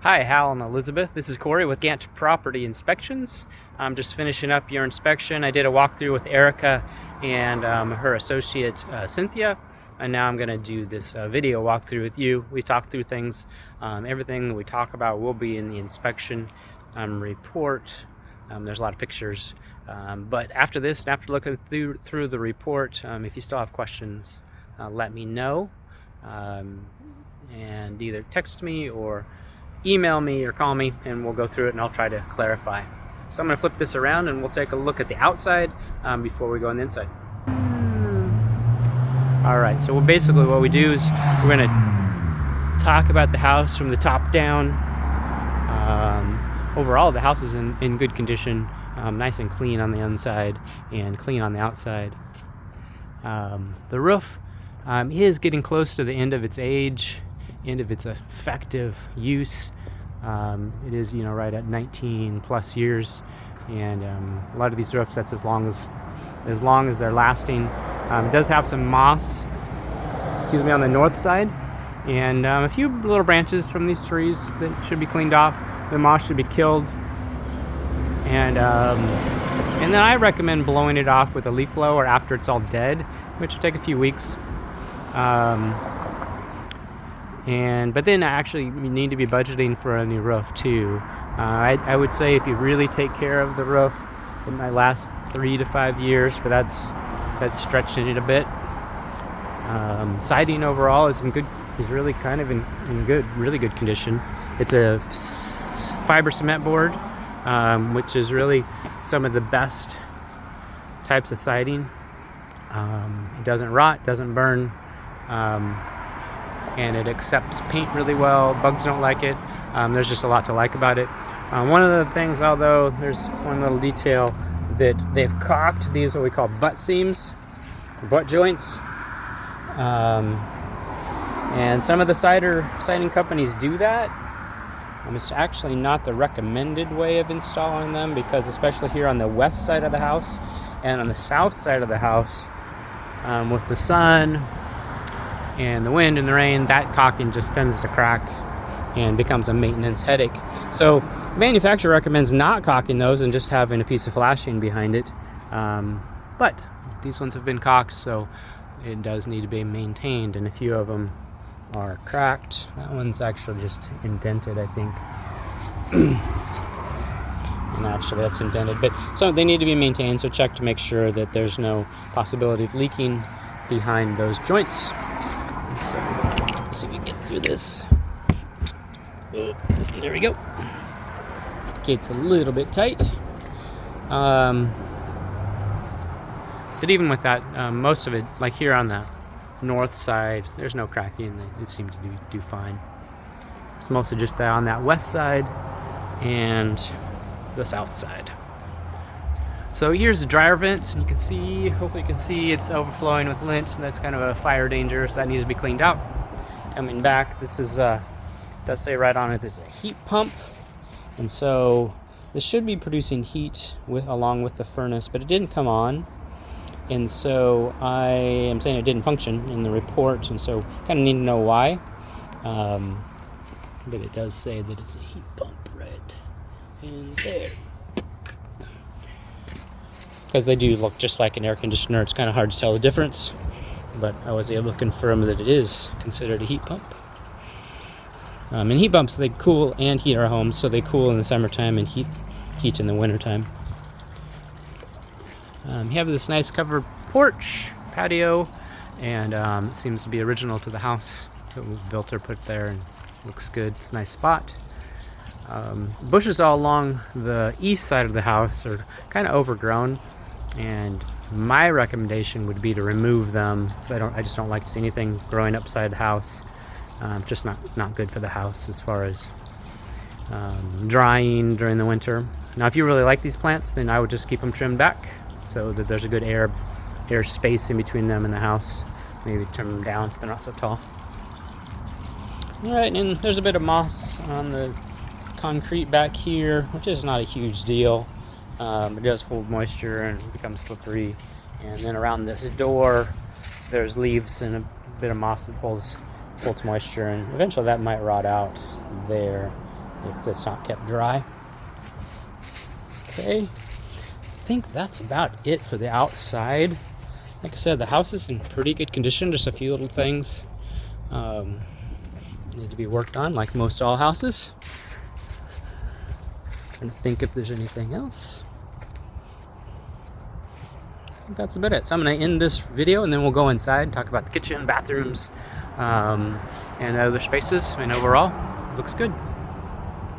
Hi, Hal and Elizabeth. This is Corey with Gant Property Inspections. I'm just finishing up your inspection. I did a walkthrough with Erica and her associate Cynthia, and now I'm going to do this video walkthrough with you. We talked through things. Everything we talk about will be in the inspection report. There's a lot of pictures. But after this, after looking through the report, if you still have questions, let me know. And either text me or email me or call me and we'll go through it and I'll try to clarify. So I'm going to flip this around and we'll take a look at the outside before we go on the inside. Alright, so basically what we do is we're going to talk about the house from the top down. Overall the house is in good condition, nice and clean on the inside and clean on the outside. The roof is getting close to the end of its age, end of its effective use. It is, right at 19 plus years, and a lot of these roofs, that's as long as they're lasting. It does have some moss, on the north side, and a few little branches from these trees that should be cleaned off. The moss should be killed, and then I recommend blowing it off with a leaf blower after it's all dead, which will take a few weeks. But then actually you need to be budgeting for a new roof too. I would say if you really take care of the roof, it might last 3 to 5 years, but that's stretching it a bit. Siding overall is really kind of in really good condition. It's a fiber cement board, which is really some of the best types of siding. It doesn't rot, doesn't burn. And it accepts paint really well. Bugs don't like it. There's just a lot to like about it. One of the things, although, there's one little detail that they've caulked. These are what we call butt seams, butt joints. And some of the siding companies do that. It's actually not the recommended way of installing them, because especially here on the west side of the house and on the south side of the house, with the sun and the wind and the rain, that caulking just tends to crack and becomes a maintenance headache. So the manufacturer recommends not caulking those and just having a piece of flashing behind it. But these ones have been caulked, so it does need to be maintained, and a few of them are cracked. That one's actually just indented, I think. And actually that's indented, but so they need to be maintained, so check to make sure that there's no possibility of leaking behind those joints. So let's see if we can get through this. There we go. Gate's a little bit tight. But even with that, most of it, like here on the north side, there's no cracking. They seem to do fine. It's mostly just on that west side and the south side. So here's the dryer vent, and hopefully you can see it's overflowing with lint, and that's kind of a fire danger, so that needs to be cleaned out. Coming back, this is does say right on it it's a heat pump, and so this should be producing heat along with the furnace, but it didn't come on, and so I am saying it didn't function in the report, and so kind of need to know why. But it does say that it's a heat pump right in there. Because they do look just like an air conditioner, it's kind of hard to tell the difference, but I was able to confirm that it is considered a heat pump. And heat pumps, they cool and heat our homes, so they cool in the summertime and heat in the wintertime. You have this nice covered porch, patio, and it seems to be original to the house. It was built or put there, and looks good. It's a nice spot. Bushes all along the east side of the house are kind of overgrown, and my recommendation would be to remove them. So I just don't like to see anything growing upside the house. Just not good for the house as far as drying during the winter. Now, if you really like these plants, then I would just keep them trimmed back so that there's a good air space in between them and the house. Maybe trim them down so they're not so tall. All right, and there's a bit of moss on the concrete back here, which is not a huge deal. It does hold moisture and becomes slippery. And then around this door, there's leaves and a bit of moss that holds moisture, and eventually that might rot out there. if it's not kept dry. Okay, I think that's about it for the outside. Like I said, the house is in pretty good condition, just a few little things need to be worked on, like most all houses. Trying to think if there's anything else. I think that's about it. So I'm going to end this video and then we'll go inside and talk about the kitchen, bathrooms, and other spaces. And overall, looks good.